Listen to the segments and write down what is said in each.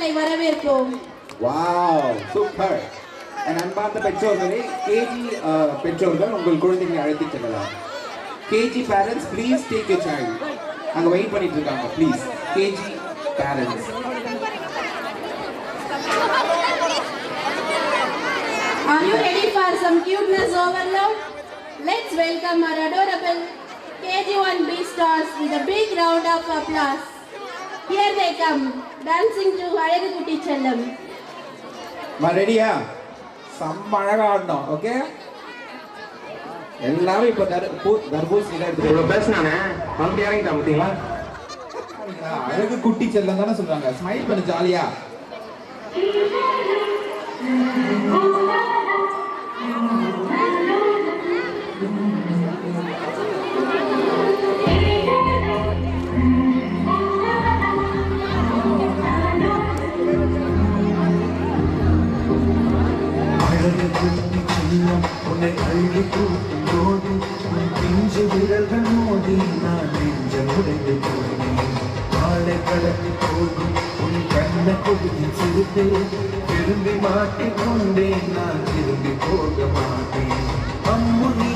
குழந்தைகளை வரவேற்போம். Wow, super. அன்பார்ந்த பெற்றோர்களே, கேஜி பெற்றோர்கள் உங்கள் குழந்தைகளை அழைத்துச் செல்லலாம். KG parents please take your child. அங்க வெயிட் பண்ணிட்டு இருக்காங்க. Please KG parents. Are you ready for some cuteness overload? Let's welcome our adorable KG1 B stars with a big round of applause. Here they come, dancing to Alagu Kutti Chellam. ரெடியா? செம்ம அழகா ஆடணும். Okay, எல்லாரும் இப்ப தர்பூசணி எடுத்து இவ்வளவு பேசினானே வந்து இறங்கிட்டா பார்த்தீங்களா? அழகு குட்டி செல்லம் தானே சொல்றாங்க. ஸ்மைல் பண்ணு ஜாலியா. உன்னை அள்ளி கூட்டும் போது உன் பிஞ்சு விரல்கள் மோதி நான் நெஞ்சம் உடைந்து போனேன். ஆளை கடத்தி போகும் உன் கண்ண கொடியில் சிரித்து திரும்பி மாட்டிக்கொண்டேன். நான் திரும்பி போக மாட்டேன். அம்முனி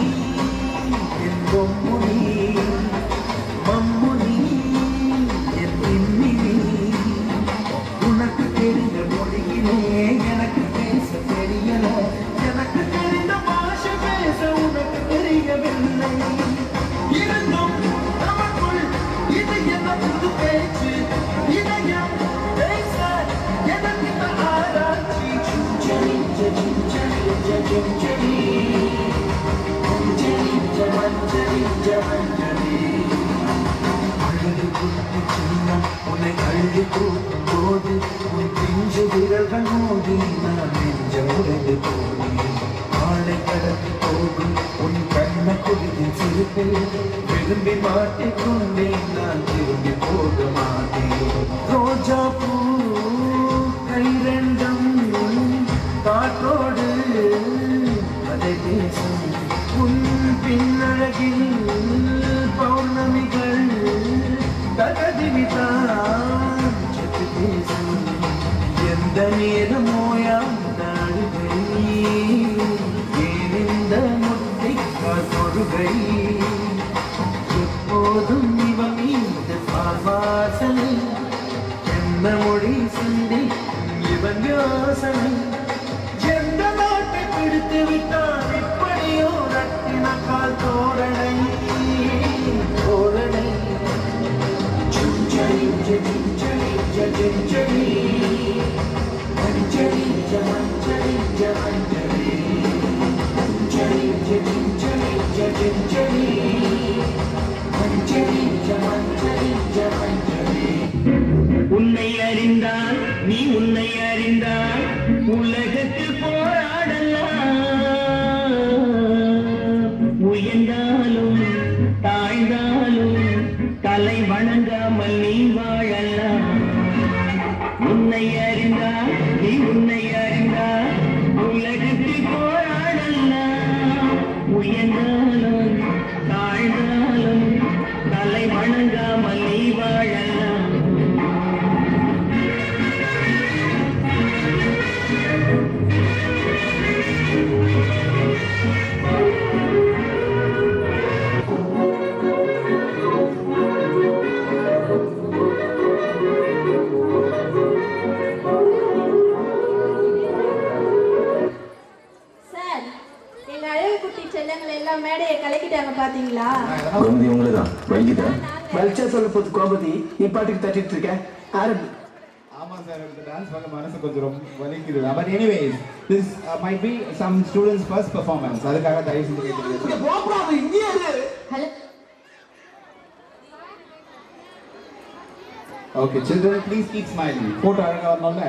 என் பொம்முனி, மம்முனி என் பின்னினி. உனக்கு தெரிந்த மொழியிலே எனக்கு பேச தெரியல. எனக்கு தெரிந்த பாஷை பேச உனக்கு தெரியவில்லை. இருந்தும் நமக்குள் இது என்ன புது பேச்சு? இதயம் பேச எனக்கு இந்த ஆராய்ச்சி. சுஞ்சலி ஜஞ்சலி ஜஞ்சலி அஞ்சலி ஜமஞ்சலி ஜமஞ்சலி. அழகு குட்டி சின்னம் உன்னை அள்ளி கூட்டும் போது உன் பிஞ்சு விரல்கள் மோதி நான் நெஞ்சம் உடைந்து போனேன். ஆளை கடத்தி போகும் உன் கண்ண குடியின் சிரிப்பில் விரும்பி மாட்டிக்கொண்டேன். நான் திரும்பி போக மாட்டேன். ரோஜா பூ கை ரெண்டும் காற்றோடு அதை பேசும் உன் பின்னழகில் பௌர்ணமிகள் தகதிவிதான் செத்து பேசும். எந்த நேரமோயாம் நாடுகை ஏன் இந்த முட்டை காசொருகை. எப்போதும் இவன் மீது வாசனை என்ன மொழி சிந்தி இவன் யோசனை. எந்த நாட்டை பிடித்து விட்டான் எப்படியோ ரத்தின கால் தோரணை தோரணை. சுஞ்சலி ஜஞ்சலி ஜஞ்சலி அஞ்சலி ஜமஞ்சலி ஜமஞ்சலி அஞ்சலி ஜஞ்சலி ஜஞ்சலி அஞ்சலி ஜமஞ்சலி ஜமஞ்சலி. உன்னை அறிந்தால் நீ உன்னை அறிந்தால் உலகத்தில் போராடலாம். உயர்ந்தாலும் தாழ்ந்தாலும் தலை வணங்காமல் நீ வாழலாம். உன்னை அறிந்தால் நீ உன்னை அறிந்தால் உலகத்தில் போராடலாம். உயர்ந்தாலும் தாழ்ந்தாலும் தலை வணங்காமல் நீ வாழலாம். மேடையை கலக்கிட்டாங்க பாத்தீங்களா? கோமதி உங்களுதான் வலிக்குதா? வலிச்சா சொல்ல போது கோமதி, நீ பாட்டுக்கு தட்டிட்டு இருக்க. ஆமா சார், இந்த டான்ஸ் பார்க்க மனசு கொஞ்சம் ரொம்ப வலிக்குது. But anyways this might be some students first performance. அதுக்காக தயவு செஞ்சு கேட்டுக்கிறேன். போப்ராது இங்கே இரு. Hello. Okay children, please keep smiling. Photo அழகா வரணும்ல.